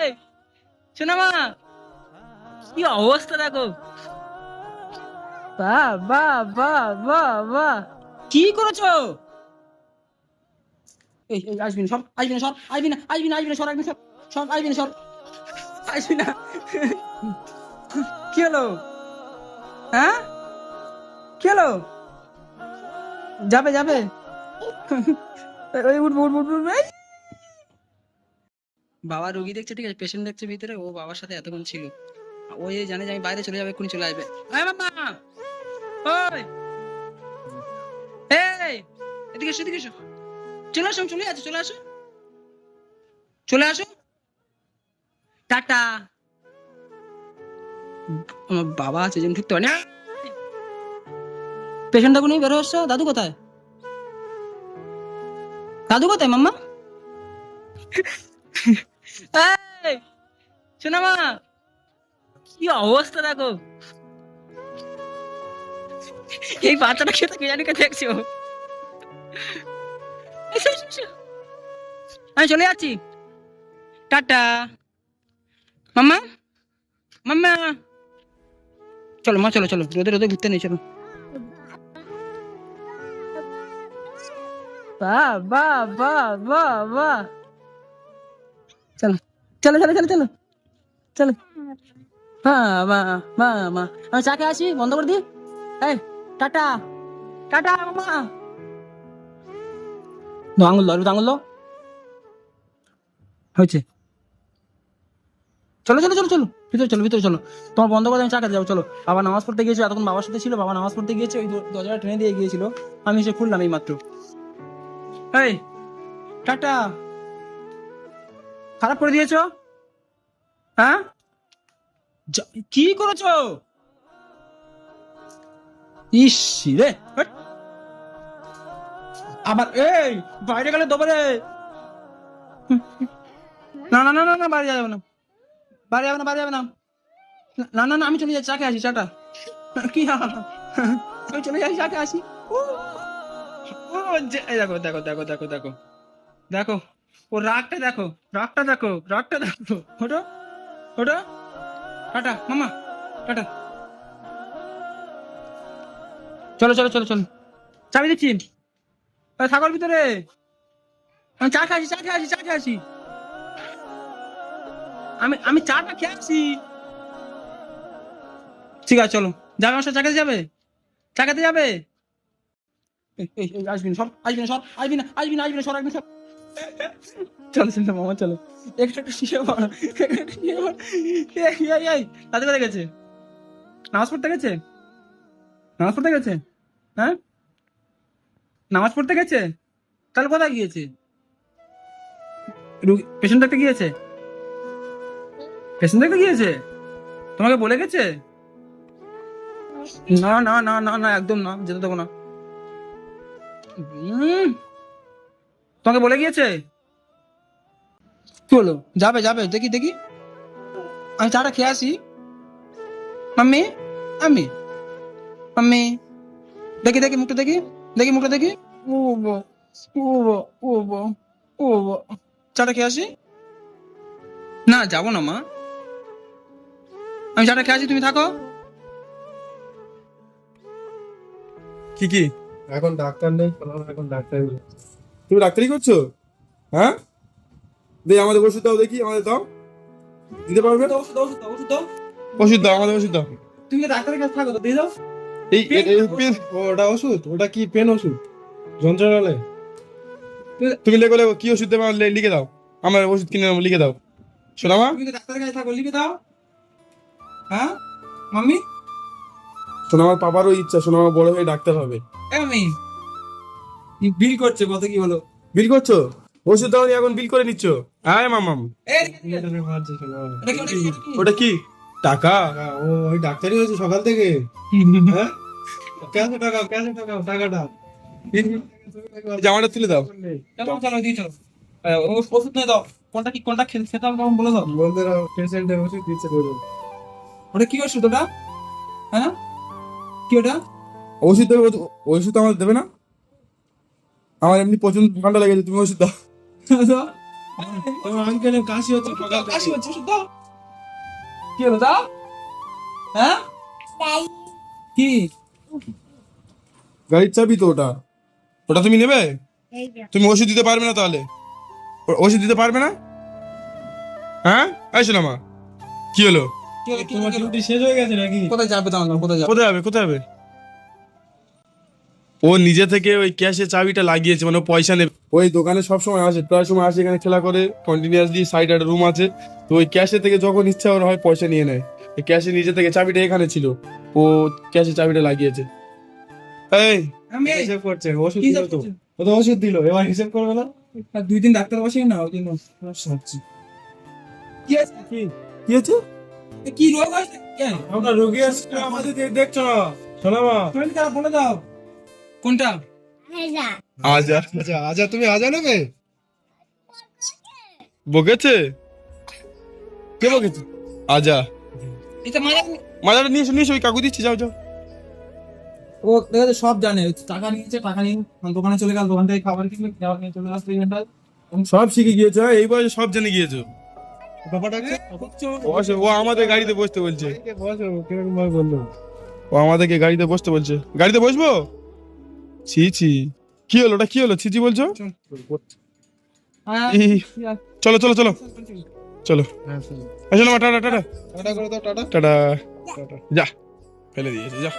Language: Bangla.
এই শোনো মা, কি অবস্থা দেখো। বাহ বাহ বাহ বাহ বাহ, কি করেছো? এই আসবি না, সব আসবি না, সব আসবি না, আসবি না, আসবি না, সর, আসবি সব, সব আসবি না, সর, আসবি না। কি হলো? হ্যাঁ, কি হলো? যাবে যাবে, ওই উঠবো উঠবো উঠবো উঠবো, এই। বাবা রোগী দেখছে, ঠিক আছে, পেশেন্ট দেখছে ভিতরে, ও বাবার সাথে এতক্ষণ ছিল। ও এই জানে যে আমি বাইরে চলে যাবে, এক্ষুনি চলে আসবে। এই মামা, ওই, এই, এদিকে এসো, এদিকে এসো, চলে আসো, আমি চলে আসো, চলে আসো, চলে আসো, টাটা। আমার বাবা আছে, যেন ঢুকতে পারে না। পেশেন্টটা কোনি বেরো আসছো, দাদু কোথায়? দাদু কোথায় মাম্মা? এই শোনো মা, কি অবস্থা দেখো। এই বাচ্চাটা খেতে কে জানি কে দেখছো। এসো, এসো, এসো। আমি চলে যাচ্ছি, টাটা। মাম্মা, মাম্মা, চলো মা, চলো চলো, রোদে রোদে ঘুরতে নেই, চলো। বাহ বাহ বাহ বাহ বাহ, চলো চলো চলো চলো চলো চলো। হ্যাঁ মা, মা মা, আমি চা খেয়ে আসি, বন্ধ করে দিই। এই টাটা, টাটা মামা। দো আঙুল, দাও আঙুল, দাও, হয়েছে। চলো চলো চলো চলো, ভিতরে চলো, ভিতরে চলো। তোমার বন্ধ করে আমি চা খেতে যাবো, চলো। বাবা নামাজ পড়তে গিয়েছে, এতক্ষণ বাবার সাথে ছিল, বাবা নামাজ পড়তে গিয়েছে, ওই দরজাটা টেনে দিয়ে গিয়েছিল, আমি এসে খুললাম এই মাত্র। এই টাটা, খারাপ করে দিয়েছো, হ্যাঁ? কি করেছো? ইস রে, হাট। আবার এই বাইরে গেলে দোবারে। না না না না না, বাইরে যাবে না, বাইরে যাবে না, বাইরে যাবে না, না না না, আমি চলে যাচ্ছি, চা খেয়ে আসি, চাটা। কি আমি চলে যাই, চা খেয়ে আসি। ও, ও, এই দেখো দেখো দেখো দেখো দেখো দেখো, ও রাগটা দেখো, রাগটা দেখো, রাগটা দেখো। ওটো, ওটো, টাটা মামা, টাটা। চলো চলো চলো চলো, চাবি দিচ্ছি, থাকোর ভিতরে, আমি চা খেয়ে আসি, চা খেয়ে আসি, চা খেয়ে আসি, আমি আমি চাটা খেয়ে আসি। ঠিক আছে চলো, যাবে আমার সাথে, চা খেতে যাবে, চা খেতে যাবে। এই আসবি না, সব আসবি না, সব আসবি না, আসবি না, আসবি না, সর, আসবি না, সব। চলো চলো মামা, চলো, একটু একটু শিখে পড়ো, একটু একটু শিখে পড়ো। এই তাদের কোথায় গেছে? নামাজ পড়তে গেছে, নামাজ পড়তে গেছে, হ্যাঁ, নামাজ পড়তে গেছে, তাহলে কোথায় গিয়েছে? পেশেন্ট দেখতে গিয়েছে, পেশেন্ট দেখতে গিয়েছে, তোমাকে বলে গেছে? না না না না না, একদম না, যেতে দেবো না। তোমাকে বলে গিয়েছে? কি হলো, যাবে যাবে, দেখি দেখি, আমি চাটা খেয়ে আসি। মাম্মি, আমি, মাম্মি, দেখি দেখি মুখটা দেখি, দেখি মুখটা দেখি। ও বো, ও বো, ও বো, ও বো, চাটা খেয়ে আসি। না যাবো না মা, আমি চাটা খেয়ে আসি, তুমি থাকো। কি কি এখন ডাক্তার নেই, এখন ডাক্তার নেই। তুমি ডাক্তারি করছো? হ্যাঁ, দে আমাদের ওষুধ দাও, দেখি আমাদের দাও, দিতে পারবে? ওষুধ দাও, ওষুধ দাও, ওষুধ দাও। ওষুধ দাও, আমাদের ওষুধ দাও। তুমি কি ডাক্তারের কাছে থাকো তো, দিয়ে দাও। এই পেন, ওটা ওষুধ, ওটা কি পেন ওষুধ যন্ত্রণালয়? তুমি লেখো লেখো, কি ওষুধ দেবে আমার লিখে দাও, আমার ওষুধ কিনে নেবো, লিখে দাও। শোনা মা, তুমি কি ডাক্তারের কাছে থাকো, লিখে দাও। হ্যাঁ মাম্মি, শোনা আমার পাপারও ইচ্ছা, শোনা আমার বড় হয়ে ডাক্তার হবে। এ মাম্মি, বিল করছে, কত কি হলো? বিল করছো? ওষুধ দাও নি, এখন বিল করে নিচ্ছ? হ্যাঁ মামাম, এই, এটা ওটা কি, ওটা কি, ওটা কি? ওটা কি টাকা? ও ওই ডাক্তারই হয়েছে সকাল থেকে। হ্যাঁ, ক্যাশে টাকাও টাকাটা। জামাটা তুলে দাও। চলো চলো, দিয়ে চলো। ওষুধ নিয়ে দাও, কোনটা কি, কোনটা খেতে হবে তখন বলে দাও। বন্ধুরা পেশেন্টের ওষুধ দিচ্ছে বলুন। ওটা কি ওষুধ ওটা? হ্যাঁ, কি ওটা? ওষুধ দেবে? ওষুধ তো আমাদের দেবে না, আমার এমনি প্রচন্ড ঠান্ডা লেগেছে, তুমি ওষুধ দাও। দাও। তোমার আঙ্কেলের কাশি হচ্ছে সকাল কাশি থেকে। হচ্ছে ওষুধ দাও। কি হলো দাও? হ্যাঁ কি? গাড়ির চাবি তো ওটা, ওটা তুমি নেবে? তুমি ওষুধ দিতে পারবে না তাহলে? ওষুধ দিতে পারবে না? হ্যাঁ এই শোনা মা, কি হলো? কি হলো? কি তোমার হলো? ডিউটি শেষ হয়ে গেছে নাকি? কোথায় যাবে তাহলে? কোথায় যাবে? কোথায় যাবে, কোথায় যাবে? ও নিজে থেকে ওই ক্যাশে চাবিটা লাগিয়েছে, মানে ও পয়সা নেবে। ওই দোকানে সব সময় আসে, প্রায় সময় আসে, এখানে খেলা করে কন্টিনিউয়াসলি। সাইডে একটা রুম আছে, তো ওই ক্যাশে থেকে যখন ইচ্ছা ওর হয় পয়সা নিয়ে নেয়। এই ক্যাশে নিজে থেকে চাবিটা এখানে ছিল, ও ক্যাশে চাবিটা লাগিয়েছে। এই আমি এই হিসেব করছে, ওষুধ কি দিল সব তো। করছেন? ও তো ওষুধ দিল, এবার হিসেব করবে না? আর 2 দিন ডাক্তার বসেই না, ওই জন্য সমস্যা হচ্ছে। কি আছে? কি আছে? কি রোগ হয়েছে? কেন? আমরা রোগী আসছে, আমাদের দেখছো না? শোনা মা, শরীর খারাপ, বলে দাও। কোনটা? আজা আচ্ছা আজা, তুমি আজা নেবে? বকেছে? কে বকেছে? আজা এটা মারা মাজাটা নিয়ে এসো, নিয়ে এসো, ওই কাকু দিচ্ছি, যাও যাও। ও দেখা যাচ্ছে সব জানে। টাকা নিয়েছে, টাকা নিয়ে দোকানে চলে গেল, দোকান থেকে খাবার কিনবে, খাবার নিয়ে চলে আসতে ঘন্টায়। সব শিখে গিয়েছো, হ্যাঁ? এই বয়সে সব জেনে গিয়েছো। ব্যাপারটা বসে, ও আমাদের গাড়িতে বসতে বলছে, বসো, কিরকম ভাবে বললো? ও আমাদেরকে গাড়িতে বসতে বলছে। গাড়িতে বসবো? ছি ছি, কি হলো? ওটা কি হলো? ছি ছি বলছো? হ্যাঁ, ই, চলো চলো চলো চলো। হ্যাঁ চলো। আসলে টাটা টাটা টাটা করে দাও, টাটা। টাটা। টাটা। যা, ফেলে দিয়েছে, যা।